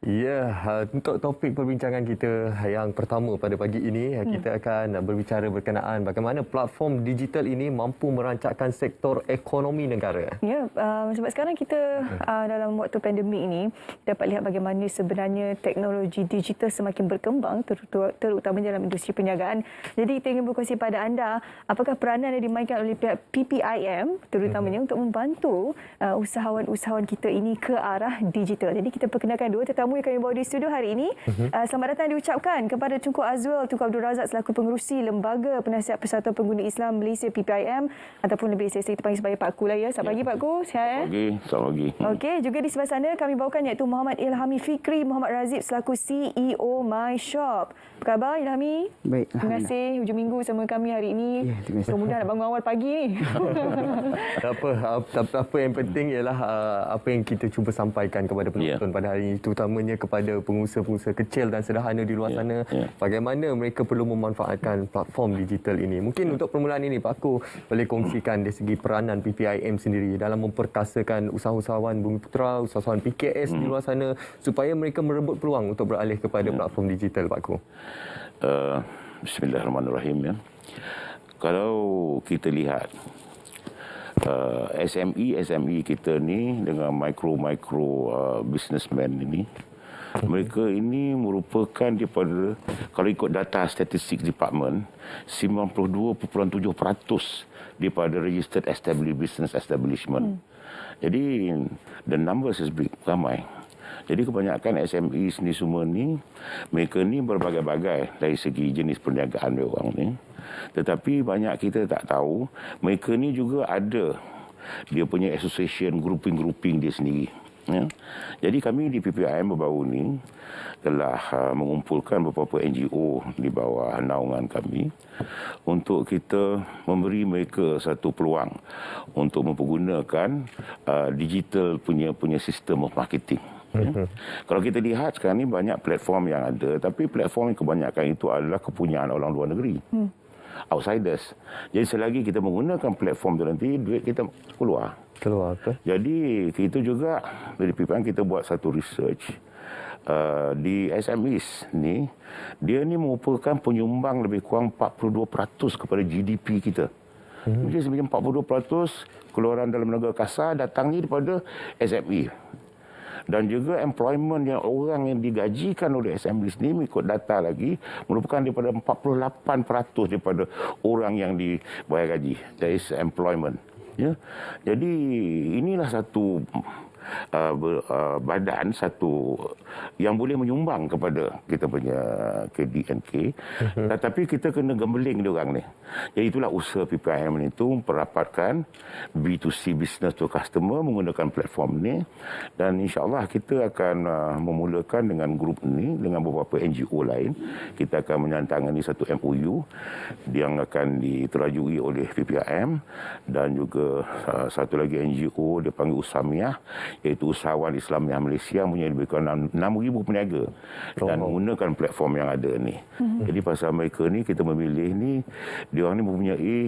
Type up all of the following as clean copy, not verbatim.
Ya, untuk topik perbincangan kita yang pertama pada pagi ini, kita akan berbicara berkenaan bagaimana platform digital ini mampu merancangkan sektor ekonomi negara. Ya, sebab sekarang kita dalam waktu pandemik ini dapat lihat bagaimana sebenarnya teknologi digital semakin berkembang terutama dalam industri perniagaan. Jadi kita ingin berkongsi pada anda apakah peranan yang dimainkan oleh pihak PPIM terutamanya untuk membantu usahawan-usahawan kita ini ke arah digital. Jadi kita perkenalkan dua tetamu yang kami bawa di studio hari ini. Selamat datang diucapkan kepada Tunku Azwal, Tunku Abdul Razak selaku pengerusi Lembaga Penasihat Persatuan Pengguna Islam Malaysia PPIM ataupun lebih biasa kita panggil sebagai Pak Ku lah ya. Selamat pagi Pak Ku. Sihat Selamat pagi. Okey, juga di sebelah sana kami bawakan iaitu Muhammad Ilhami Fikri Muhammad Razib selaku CEO My Shop. Apa khabar Ilhami? Baik. Terima kasih hujung minggu sama kami hari ini. Ya, terima kasih. Mudah-mudahan nak bangun awal pagi ni. Apa yang penting ialah apa yang kita cuba sampaikan kepada penonton pada hari ini, terutamanya kepada pengusaha-pengusaha kecil dan sederhana di luar sana, bagaimana mereka perlu memanfaatkan platform digital ini. Mungkin untuk permulaan ini Pak Ku boleh kongsikan dari segi peranan PPIM sendiri dalam memperkasakan usahawan Bumiputera, usahawan PKS di luar sana supaya mereka merebut peluang untuk beralih kepada platform digital Pak Ku. Bismillahirrahmanirrahim. Kalau kita lihat SME kita ni dengan micro businessman ini, mereka ini merupakan daripada, kalau ikut data Statistics Department, 92.7% daripada registered business establishment. Jadi the numbers is big, ramai. Jadi kebanyakan SME ni semua ni, mereka ni berbagai-bagai dari segi jenis perniagaan dia orang ni. Tetapi banyak kita tak tahu, mereka ni juga ada dia punya association, grouping dia sendiri. Ya. Jadi kami di PPIM baru-baru ni telah mengumpulkan beberapa NGO di bawah naungan kami untuk kita memberi mereka satu peluang untuk mempergunakan digital punya sistem of marketing. Ya. Kalau kita lihat sekarang ni banyak platform yang ada, tapi platform yang kebanyakan itu adalah kepunyaan orang luar negeri. Outsiders. Jadi selagi kita menggunakan platform tu nanti duit kita keluar. Jadi kita juga dari PPIM kita buat satu research di SMEs ni, dia ni merupakan penyumbang lebih kurang 42% kepada GDP kita. Jadi sebenarnya 42% keluaran dalam negara kasar datang ni daripada SME. Dan juga employment yang orang yang digajikan oleh SME ni mengikut data lagi merupakan daripada 48% daripada orang yang dibayar gaji. That is employment. Ya. Jadi inilah satu badan satu yang boleh menyumbang kepada kita punya KDNK. Tetapi kita kena gembeling dia orang ni. Jadi itulah usaha PPIM itu memperapatkan B2C, business to customer, menggunakan platform ni. Dan insyaAllah kita akan memulakan dengan grup ni dengan beberapa NGO lain. Kita akan menandatangani satu MOU yang akan diterajui oleh PPIM dan juga satu lagi NGO dia panggil Usamiah, iaitu Usahawan Islamiah Malaysia, punya lebih kurang 6,000 peniaga dan menggunakan platform yang ada ni. Jadi pasal mereka ni kita memilih ni, dia orang ni mempunyai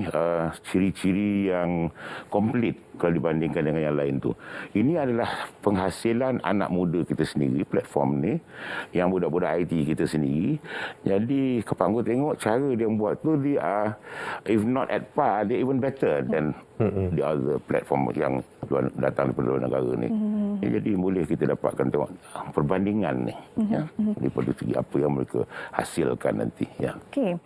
ciri-ciri yang komplit kalau dibandingkan dengan yang lain tu. Ini adalah penghasilan anak muda kita sendiri, platform ni, yang budak-budak IT kita sendiri. Jadi kepanggu tengok cara dia buat tu, dia if not at par, dia even better than the other platform yang datang daripada luar negara ni. Jadi boleh kita dapatkan tengok perbandingan ni, ya, daripada segi apa yang mereka hasilkan nanti. Ya. Okey,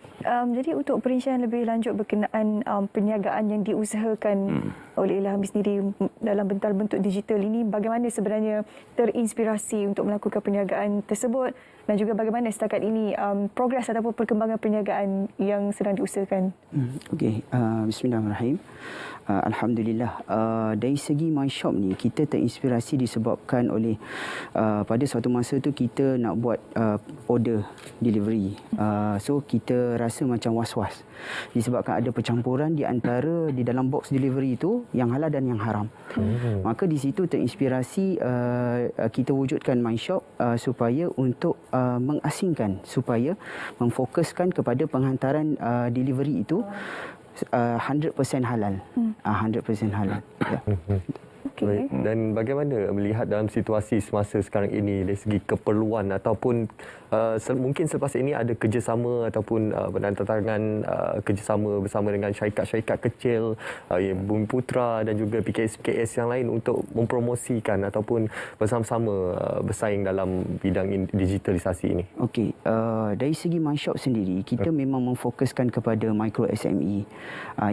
jadi untuk perincian lebih lanjut berkenaan perniagaan yang diusahakan oleh Ilhami sendiri dalam bentuk digital ini, bagaimana sebenarnya terinspirasi untuk melakukan perniagaan tersebut dan juga bagaimana setakat ini progres ataupun perkembangan perniagaan yang sedang diusahakan? Okey, bismillahirrahmanirrahim. Alhamdulillah, dari segi My Shop ni kita terinspirasi disebabkan oleh pada suatu masa tu kita nak buat order delivery. So kita rasa macam was-was disebabkan ada percampuran di antara di dalam box delivery itu yang halal dan yang haram. Maka di situ terinspirasi kita wujudkan My Shop supaya untuk mengasingkan, supaya memfokuskan kepada penghantaran delivery itu 100% halal. 100% halal. Ya. Okey. Dan bagaimana melihat dalam situasi semasa sekarang ini dari segi keperluan ataupun mungkin selepas ini ada kerjasama ataupun penandatanganan kerjasama bersama dengan syarikat-syarikat kecil, Bumi Putra dan juga PKS yang lain untuk mempromosikan ataupun bersama-sama bersaing dalam bidang digitalisasi ini? Okey, dari segi MyShop sendiri, kita memang memfokuskan kepada micro SME,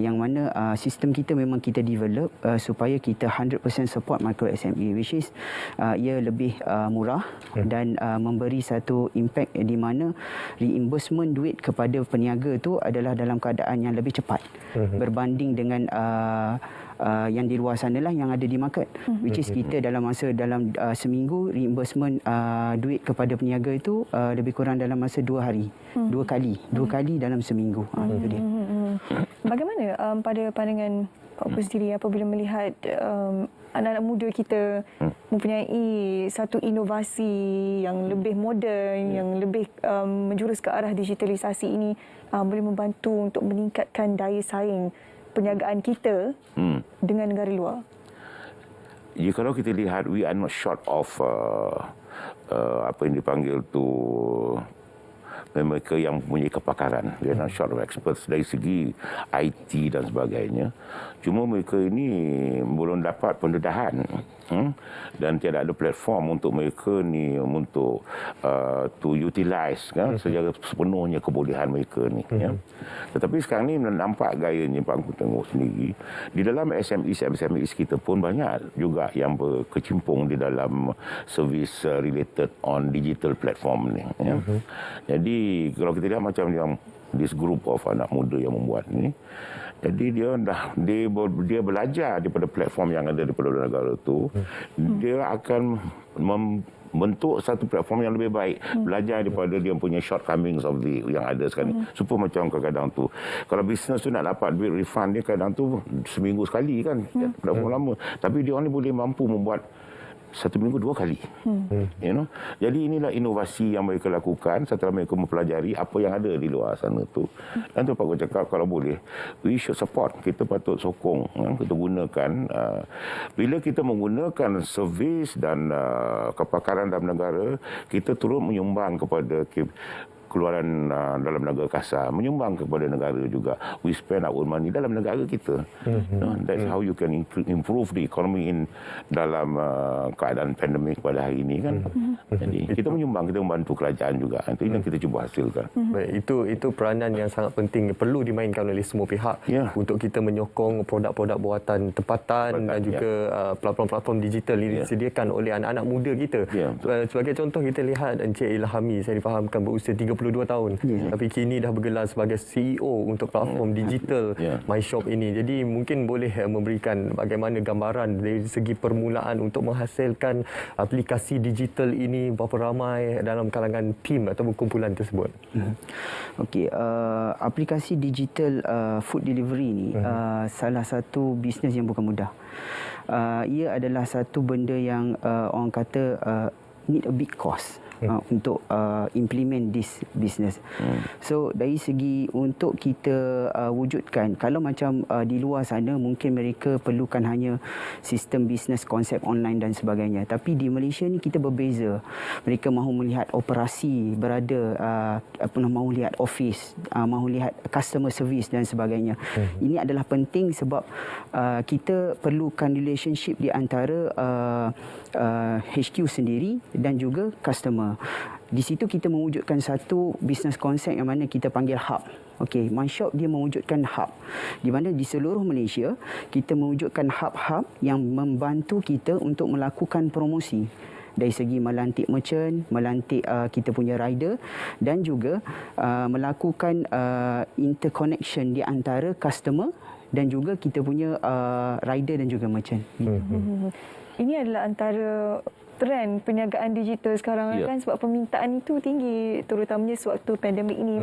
yang mana sistem kita memang kita develop supaya kita 100% support micro SME, which is ia lebih murah dan memberi satu impact di mana reimbursement duit kepada peniaga tu adalah dalam keadaan yang lebih cepat berbanding dengan yang di luar sana lah yang ada di market, which is kita dalam seminggu reimbursement duit kepada peniaga itu lebih kurang dalam masa 2 hari, 2 kali dalam seminggu. Itu dia. Bagaimana pada pandangan Pak Pus sendiri apabila melihat anak-anak muda kita mempunyai satu inovasi yang lebih moden, yang lebih menjurus ke arah digitalisasi ini, boleh membantu untuk meningkatkan daya saing perniagaan kita dengan negara luar? Ya, kalau kita lihat, we are not short of apa yang dipanggil tu mereka yang mempunyai kepakaran. They are not short of experts dari segi IT dan sebagainya. Cuma mereka ini belum dapat pendedahan dan tiada ada platform untuk mereka ni untuk to utilize secara sepenuhnya kebolehan mereka ni. Tetapi sekarang ni nampak gayanya Pak Angku tengok sendiri di dalam SMEs kita pun banyak juga yang berkecimpung di dalam service related on digital platform ni. Jadi kalau kita lihat macam yang this group of anak muda yang membuat ni, jadi dia belajar daripada platform yang ada daripada negara tu, dia akan membentuk satu platform yang lebih baik, belajar daripada dia punya shortcomings of yang ada sekarang ni. Supaya macam kadang-kadang tu kalau bisnes tu nak dapat duit refund dia kadang tu seminggu sekali kan, platform lama, tapi dia orang ni boleh mampu membuat 1 minggu 2 kali. Jadi inilah inovasi yang mereka lakukan setelah mereka mempelajari apa yang ada di luar sana tu. Dan tu Pak Gua cakap, kalau boleh we should support, kita patut sokong, kita gunakan bila kita menggunakan servis dan kepakaran dalam negara, kita turut menyumbang kepada keluaran dalam negara kasar, menyumbang kepada negara juga. We spend our money dalam negara kita. That's how you can improve the economy in dalam keadaan pandemik pada hari ini kan. Jadi kita menyumbang, kita membantu kerajaan juga. Itu yang kita cuba hasilkan. Baik, itu peranan yang sangat penting, perlu dimainkan oleh semua pihak untuk kita menyokong produk-produk buatan tempatan dan juga platform-platform digital ini disediakan oleh anak-anak muda kita. Sebagai contoh, kita lihat Encik Ilhami, saya difahamkan berusia 32 tahun. Tapi kini dah bergelar sebagai CEO untuk platform digital MyShop ini. Jadi mungkin boleh memberikan bagaimana gambaran dari segi permulaan untuk menghasilkan aplikasi digital ini, berapa ramai dalam kalangan tim atau kumpulan tersebut. Okey, aplikasi digital food delivery ni salah satu bisnes yang bukan mudah. Ia adalah satu benda yang orang kata need a big cost untuk implement this business. So dari segi untuk kita wujudkan, kalau macam di luar sana mungkin mereka perlukan hanya sistem bisnes, konsep online dan sebagainya. Tapi di Malaysia ni kita berbeza. Mereka mahu melihat operasi berada, mahu lihat office, mahu lihat customer service dan sebagainya. Ini adalah penting sebab kita perlukan relationship di antara HQ sendiri dan juga customer. Di situ kita mewujudkan satu bisnes konsep yang mana kita panggil hub. Okey, MyShop dia mewujudkan hub di mana di seluruh Malaysia kita mewujudkan hub-hub yang membantu kita untuk melakukan promosi dari segi melantik merchant, melantik kita punya rider dan juga melakukan interconnection di antara customer dan juga kita punya rider dan juga merchant. Ini adalah antara trend perniagaan digital sekarang kan, sebab permintaan itu tinggi terutamanya sewaktu pandemik ini.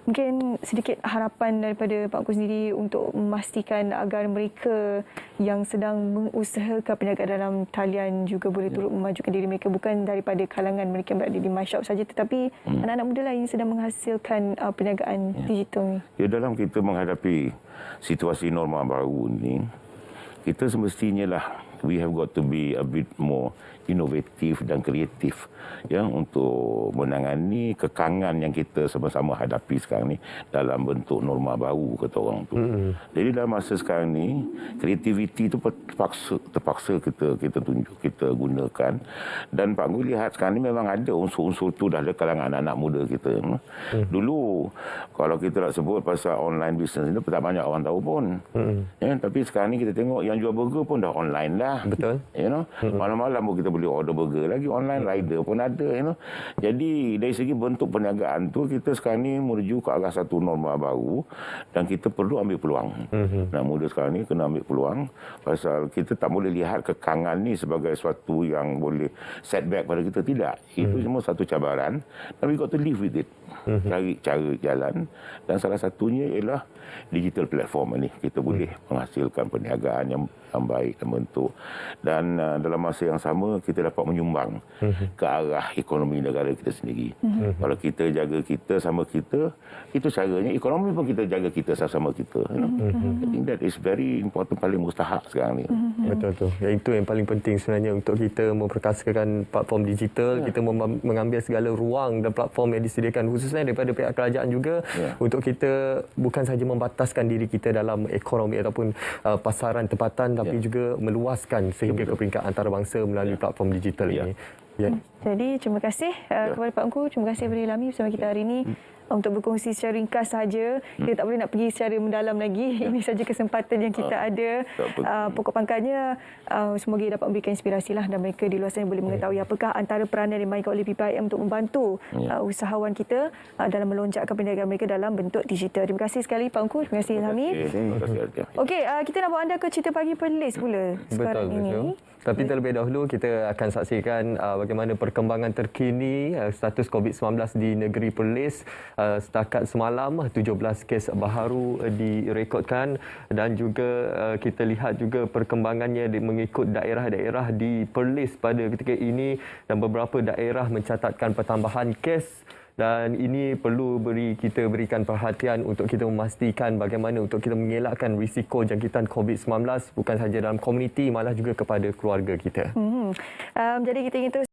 Mungkin sedikit harapan daripada Pak Angku sendiri untuk memastikan agar mereka yang sedang mengusahakan perniagaan dalam talian juga boleh turut memajukan diri mereka, bukan daripada kalangan mereka yang berada di MyShop saja, tetapi anak-anak muda lain sedang menghasilkan perniagaan digital ni. Dalam kita menghadapi situasi normal baru ni, kita semestinya lah, we have got to be a bit more inovatif dan kreatif ya untuk menangani kekangan yang kita sama-sama hadapi sekarang ni dalam bentuk norma baru kata orang tu. Jadi dalam masa sekarang ni kreativiti tu terpaksa kita tunjuk, kita gunakan, dan Pak Guru lihat sekarang ni memang ada unsur-unsur tu dah ada kalangan anak-anak muda kita. Dulu kalau kita nak sebut pasal online business ni tak banyak orang tahu pun. Ya, tapi sekarang ni kita tengok yang jual burger pun dah online dah. Betul. You know, malam-malam pun kita boleh order burger lagi, online rider pun ada, you know. Jadi dari segi bentuk perniagaan tu kita sekarang ni menuju ke arah satu norma baru dan kita perlu ambil peluang. Nak muda sekarang ni kena ambil peluang pasal kita tak boleh lihat kekangan ni sebagai sesuatu yang boleh setback pada kita, tidak. Itu semua satu cabaran dan we got to live with it. Cari cara jalan dan salah satunya ialah digital platform ni. Kita boleh menghasilkan perniagaan yang baik dan bentuk, dan dalam masa yang sama kita dapat menyumbang ke arah ekonomi negara kita sendiri. Kalau kita jaga kita sama kita, itu caranya ekonomi pun kita jaga kita sama kita, you know? I think that is very important, paling mustahak sekarang ni. Betul tu. Itu yang paling penting sebenarnya untuk kita memperkasakan platform digital, kita mengambil segala ruang dan platform yang disediakan khususnya daripada pihak kerajaan juga untuk kita bukan sahaja membataskan diri kita dalam ekonomi ataupun pasaran tempatan, tapi juga meluaskan sehingga ke peringkat antarabangsa melalui platform digital ini. Jadi terima kasih kepada Pak Engku, terima kasih kepada Ilhami bersama kita hari ini untuk berkongsi secara ringkas saja. Kita tak boleh nak pergi secara mendalam lagi. Ini saja kesempatan yang kita ada. Pokok pangkalnya semoga dapat memberikan inspirasi lah, dan mereka di luar sana boleh mengetahui apakah antara peranan yang dimainkan oleh PPIM untuk membantu usahawan kita dalam melonjakkan perniagaan mereka dalam bentuk digital. Terima kasih sekali Pak Engku, terima kasih Ilhami. Okey, kita nak bawa anda ke cerita pagi Perlis pula sekarang ini. Tapi terlebih dahulu kita akan saksikan bagaimana perkembangan terkini status COVID-19 di negeri Perlis. Setakat semalam 17 kes baharu direkodkan, dan juga kita lihat juga perkembangannya mengikut daerah-daerah di Perlis pada ketika ini, dan beberapa daerah mencatatkan pertambahan kes. Dan ini perlu kita berikan perhatian untuk kita memastikan bagaimana untuk kita mengelakkan risiko jangkitan COVID-19 bukan sahaja dalam komuniti, malah juga kepada keluarga kita. Jadi kita ingin terus